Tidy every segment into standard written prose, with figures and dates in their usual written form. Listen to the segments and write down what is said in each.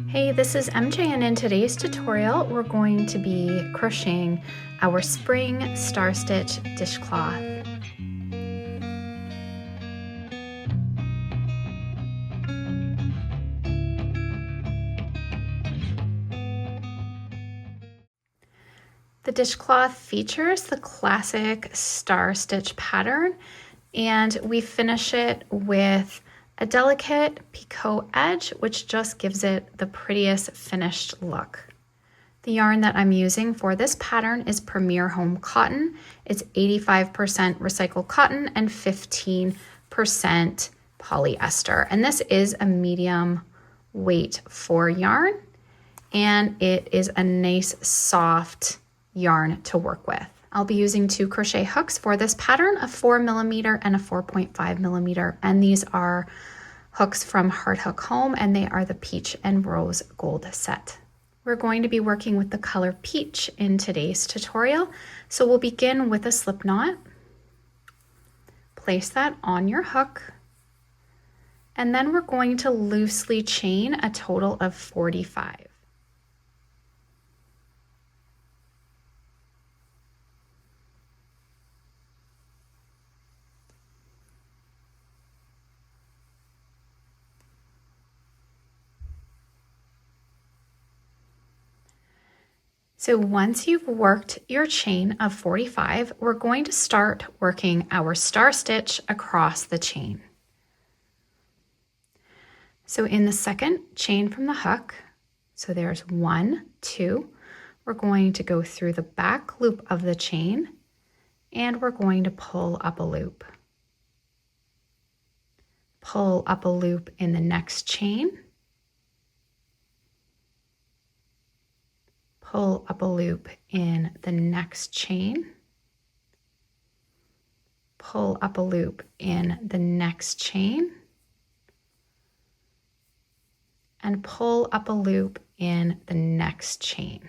Hey, this is MJ, and in today's tutorial we're going to be crocheting our Spring Star Stitch dishcloth. The dishcloth features the classic star stitch pattern, and we finish it with a delicate picot edge, which just gives it the prettiest finished look. The yarn that I'm using for this pattern is Premier Home Cotton. It's 85% recycled cotton and 15% polyester. And this is a medium weight for yarn, and it is a nice soft yarn to work with. I'll be using 2 crochet hooks for this pattern, a 4mm and a 4.5mm, and these are hooks from Heart Hook Home, and they are the Peach and Rose Gold set. We're going to be working with the color peach in today's tutorial, so we'll begin with a slip knot. Place that on your hook, and then we're going to loosely chain a total of 45. So once you've worked your chain of 45, we're going to start working our star stitch across the chain. So in the second chain from the hook, so there's 1, 2, we're going to go through the back loop of the chain, and we're going to pull up a loop. Pull up a loop in the next chain. Pull up a loop in the next chain, pull up a loop in the next chain, and pull up a loop in the next chain.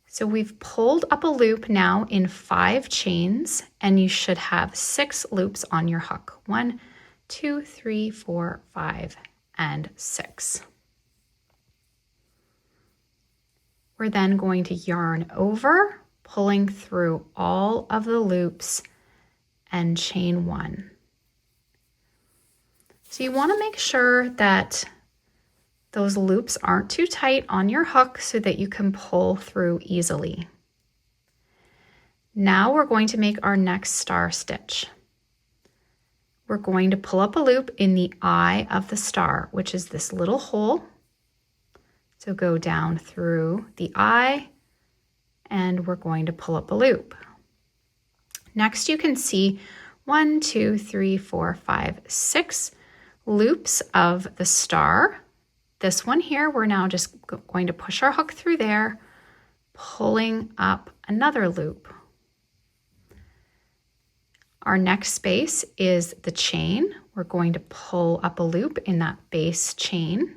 So we've pulled up a loop now in 5 chains, and you should have 6 loops on your hook. 1, 2, 3, 4, 5, and 6. We're then going to yarn over, pulling through all of the loops and chain 1. So you want to make sure that those loops aren't too tight on your hook so that you can pull through easily. Now we're going to make our next star stitch. We're going to pull up a loop in the eye of the star, which is this little hole. So go down through the eye, and we're going to pull up a loop. Next, you can see 1, 2, 3, 4, 5, 6 loops of the star. This one here, we're now just going to push our hook through there, pulling up another loop. Our next space is the chain. We're going to pull up a loop in that base chain.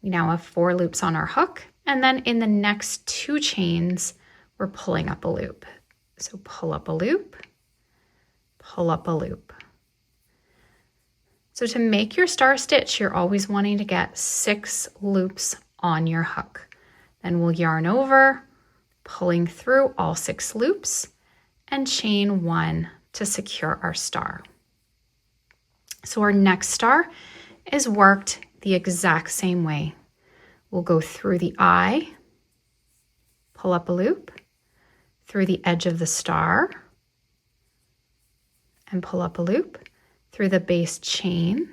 We now have 4 loops on our hook, and then in the next 2 chains, we're pulling up a loop. So pull up a loop, pull up a loop. So to make your star stitch, you're always wanting to get 6 loops on your hook. Then we'll yarn over, pulling through all 6 loops, and chain 1 to secure our star. So our next star is worked the exact same way. We'll go through the eye, pull up a loop, through the edge of the star, and pull up a loop, through the base chain,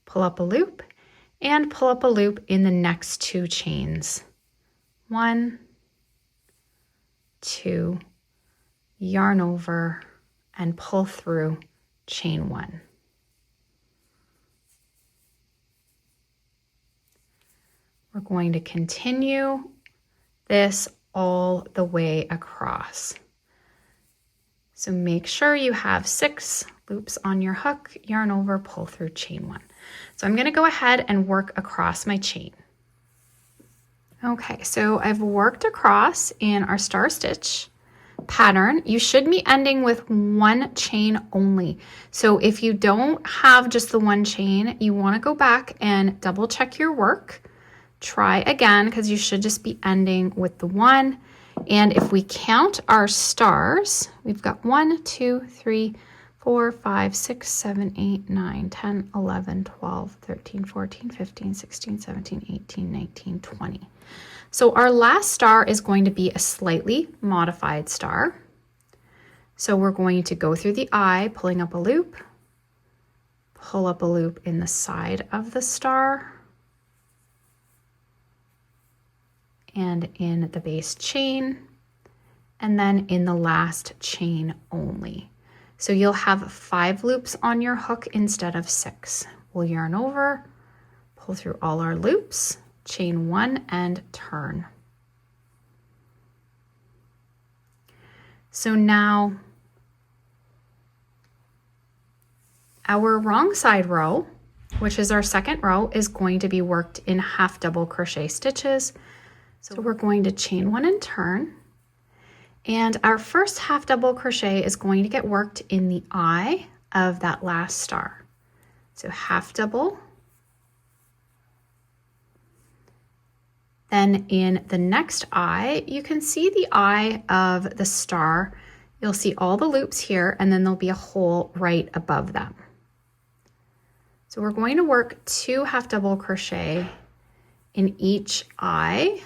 pull up a loop, and pull up a loop in the next 2 chains. 1, 2, yarn over, and pull through chain 1. We're going to continue this all the way across. So make sure you have 6 loops on your hook, yarn over, pull through chain 1. So I'm going to go ahead and work across my chain. Okay, so I've worked across in our star stitch. pattern, you should be ending with one chain only. So if you don't have just the one chain, you want to go back and double check your work. Try again, because you should just be ending with the one. And if we count our stars, we've got 1, 2, 3, 4, 5, 6, 7, 8, 9, 10, 11, 12, 13, 14, 15, 16, 17, 18, 19, 20. So our last star is going to be a slightly modified star. So we're going to go through the eye, pulling up a loop, pull up a loop in the side of the star, and in the base chain, and then in the last chain only. So you'll have 5 loops on your hook instead of 6. We'll yarn over, pull through all our loops, chain 1 and turn. So now our wrong side row, which is our second row, is going to be worked in half double crochet stitches. So we're going to chain 1 and turn. And our first half double crochet is going to get worked in the eye of that last star. So half double. Then in the next eye, you can see the eye of the star. You'll see all the loops here, and then there'll be a hole right above them. So we're going to work 2 half double crochet in each eye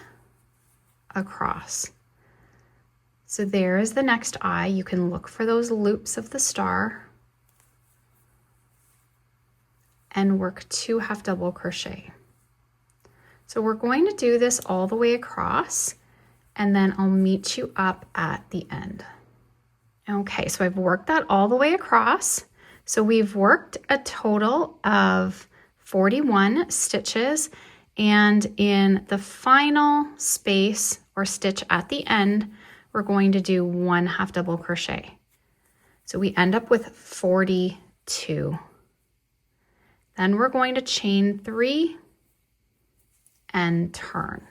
across. So there is the next eye. You can look for those loops of the star and work 2 half double crochet. So we're going to do this all the way across, and then I'll meet you up at the end. Okay, so I've worked that all the way across. So we've worked a total of 41 stitches, and in the final space or stitch at the end, we're going to do 1 half double crochet. So we end up with 42. Then we're going to chain 3 and turn.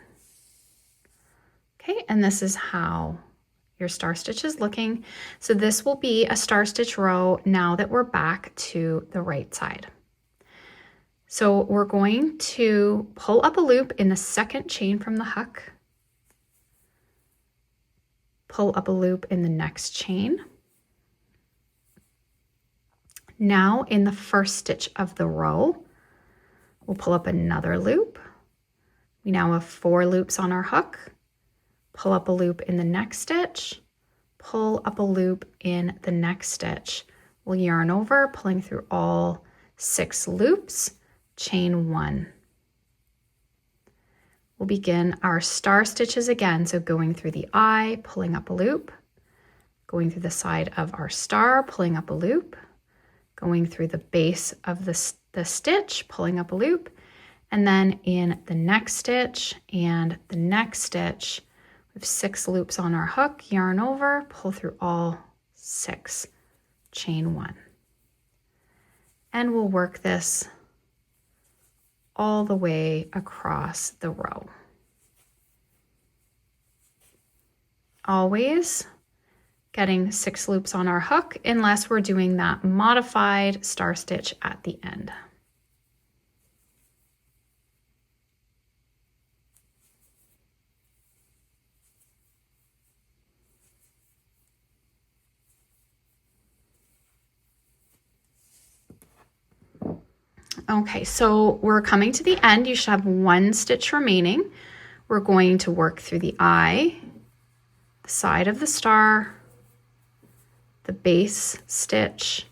Okay, and this is how your star stitch is looking. So this will be a star stitch row now that we're back to the right side. So we're going to pull up a loop in the second chain from the hook, pull up a loop in the next chain. Now in the first stitch of the row, we'll pull up another loop. We now have 4 loops on our hook. Pull up a loop in the next stitch, pull up a loop in the next stitch. We'll yarn over, pulling through all 6 loops, chain 1. We'll begin our star stitches again. So going through the eye, pulling up a loop, going through the side of our star, pulling up a loop, going through the base of the stitch, pulling up a loop, and then in the next stitch and the next stitch, we have 6 loops on our hook, yarn over, pull through all 6, chain 1. And we'll work this all the way across the row. Always getting 6 loops on our hook unless we're doing that modified star stitch at the end. Okay, so we're coming to the end. You should have 1 stitch remaining. We're going to work through the eye, the side of the star, the base stitch,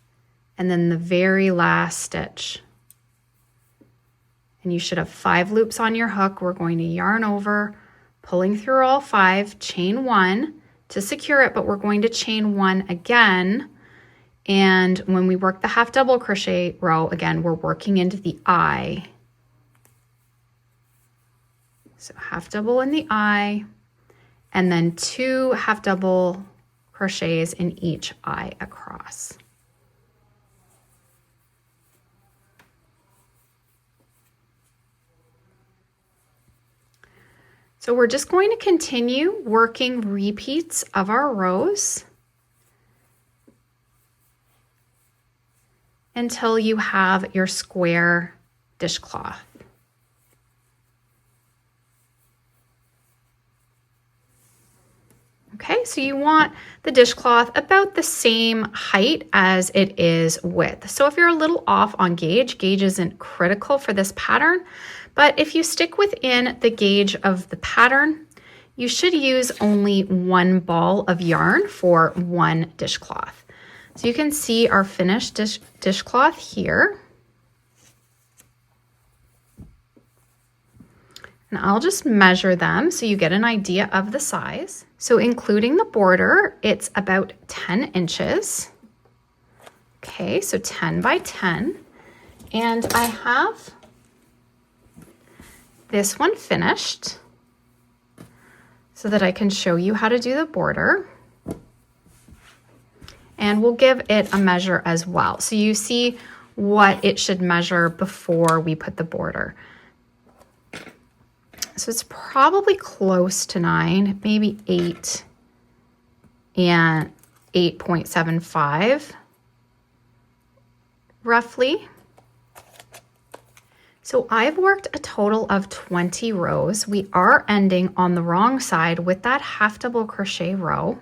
and then the very last stitch. And you should have 5 loops on your hook. We're going to yarn over, pulling through all 5, chain 1 to secure it, but we're going to chain 1 again. And when we work the half double crochet row, again, we're working into the eye. So half double in the eye, and then 2 half double crochets in each eye across. So we're just going to continue working repeats of our rows until you have your square dishcloth. Okay, so you want the dishcloth about the same height as it is width. So if you're a little off on gauge, gauge isn't critical for this pattern, but if you stick within the gauge of the pattern, you should use only one ball of yarn for one dishcloth. So you can see our finished dishcloth here. And I'll just measure them so you get an idea of the size. So including the border, it's about 10 inches. Okay, so 10 by 10. And I have this one finished so that I can show you how to do the border. And we'll give it a measure as well, so you see what it should measure before we put the border. So it's probably close to 9, maybe 8 and 8.75 roughly. So I've worked a total of 20 rows. We are ending on the wrong side with that half double crochet row.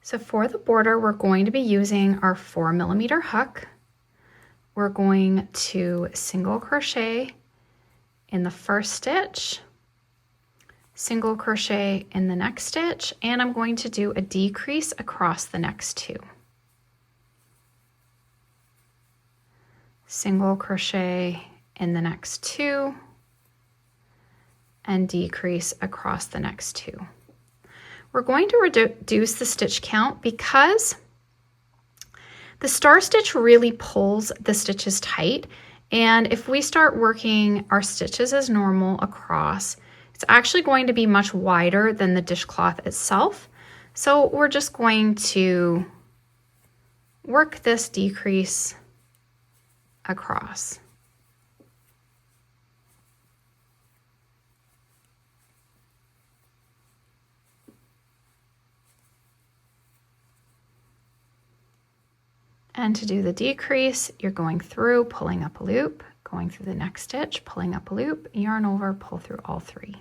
So for the border, we're going to be using our 4mm hook. We're going to single crochet in the first stitch, single crochet in the next stitch, and I'm going to do a decrease across the next two. Single crochet in the next two, and decrease across the next two. We're going to reduce the stitch count because the star stitch really pulls the stitches tight, and if we start working our stitches as normal across, it's actually going to be much wider than the dishcloth itself. So we're just going to work this decrease across. And to do the decrease, you're going through, pulling up a loop, going through the next stitch, pulling up a loop, yarn over, pull through all three.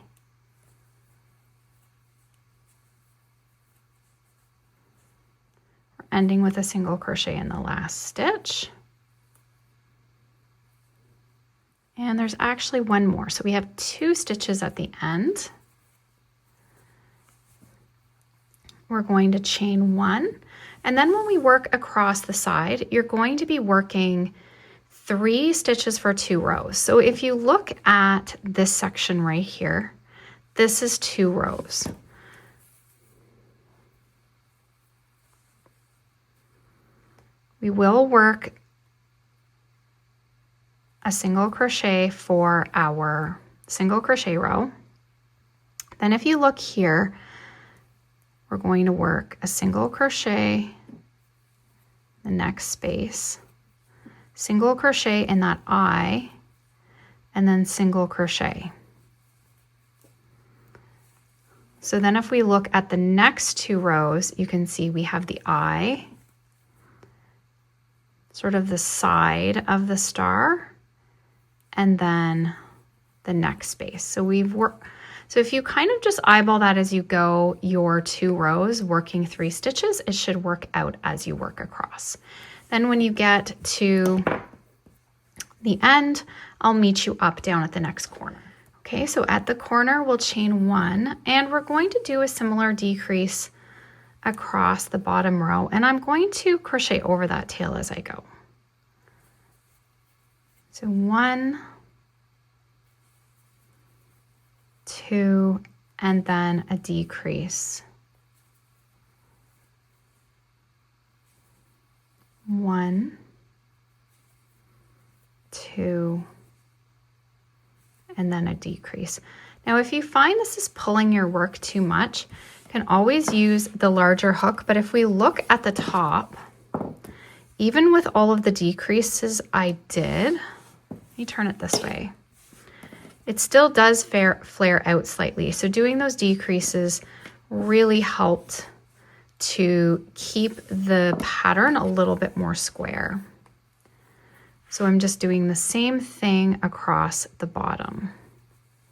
We're ending with a single crochet in the last stitch. And there's actually one more. So we have 2 stitches at the end. We're going to chain 1. And then when we work across the side, you're going to be working 3 stitches for 2 rows. So if you look at this section right here, this is 2 rows. We will work a single crochet for our single crochet row. Then if you look here, we're going to work a single crochet the next space, single crochet in that eye, and then single crochet. So then if we look at the next 2 rows, you can see we have the eye, sort of the side of the star, and then the next space. So we've worked. So if you kind of just eyeball that as you go, your 2 rows working 3 stitches, it should work out as you work across. Then when you get to the end, I'll meet you up down at the next corner. Okay, so at the corner, we'll chain 1, and we're going to do a similar decrease across the bottom row, and I'm going to crochet over that tail as I go. So 1, 2, and then a decrease. 1, 2, and then a decrease. Now, if you find this is pulling your work too much, you can always use the larger hook, but if we look at the top, even with all of the decreases I did, let me turn it this way, it still does flare out slightly. So doing those decreases really helped to keep the pattern a little bit more square. So I'm just doing the same thing across the bottom.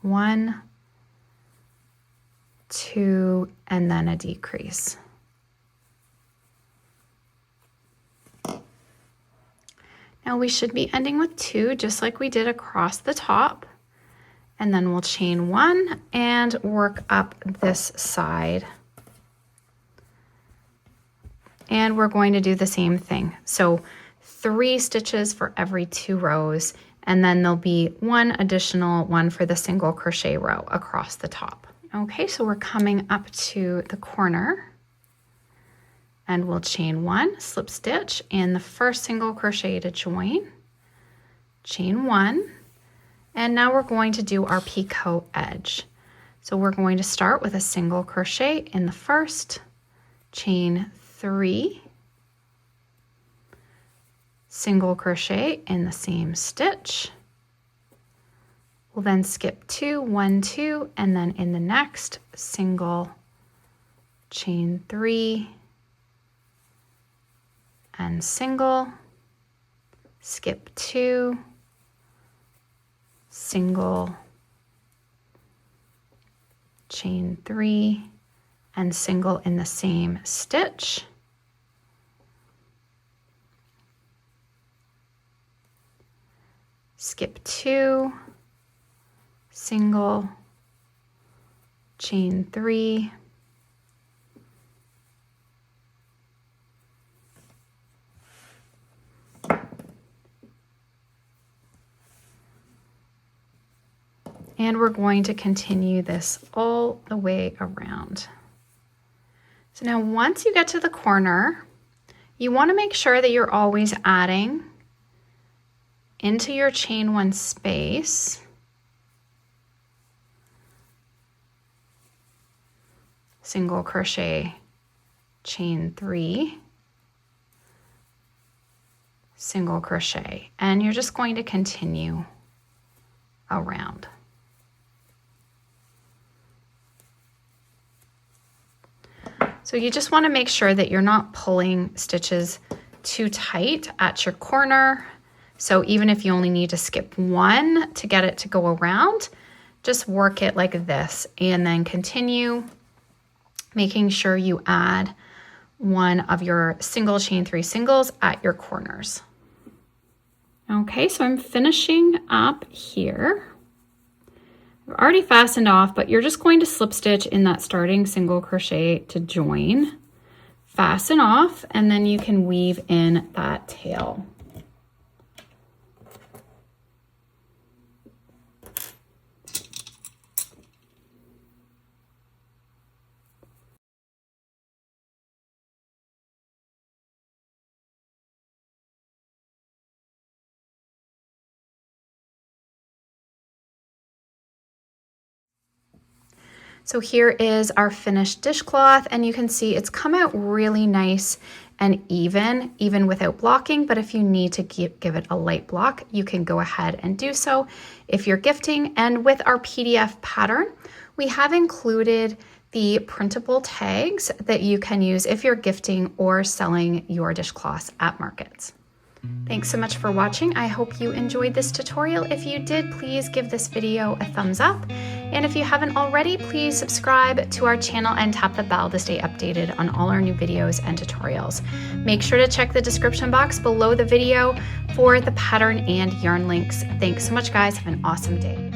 1, 2, and then a decrease. Now we should be ending with 2, just like we did across the top. And then we'll chain 1 and work up this side. And we're going to do the same thing. So 3 stitches for every 2 rows, and then there'll be 1 additional one for the single crochet row across the top. Okay, so we're coming up to the corner, and we'll chain 1, slip stitch in the first single crochet to join, chain 1, and now we're going to do our picot edge. So we're going to start with a single crochet in the first, chain 3, single crochet in the same stitch. We'll then skip 2, 1, 2, and then in the next single, chain 3, and single, skip 2, single, chain 3, and single in the same stitch. Skip 2, single, chain 3, and we're going to continue this all the way around. So now once you get to the corner, you want to make sure that you're always adding into your chain 1 space single crochet, chain 3, single crochet, and you're just going to continue around. So you just want to make sure that you're not pulling stitches too tight at your corner. So even if you only need to skip 1 to get it to go around, just work it like this and then continue, making sure you add 1 of your single chain 3 singles at your corners. Okay, so I'm finishing up here. I've already fastened off, but you're just going to slip stitch in that starting single crochet to join, fasten off, and then you can weave in that tail. So here is our finished dishcloth, and you can see it's come out really nice and even without blocking, but if you need to give it a light block, you can go ahead and do so if you're gifting. And with our PDF pattern, we have included the printable tags that you can use if you're gifting or selling your dishcloths at markets. Thanks so much for watching. I hope you enjoyed this tutorial. If you did, please give this video a thumbs up. And if you haven't already, please subscribe to our channel and tap the bell to stay updated on all our new videos and tutorials. Make sure to check the description box below the video for the pattern and yarn links. Thanks so much, guys. Have an awesome day.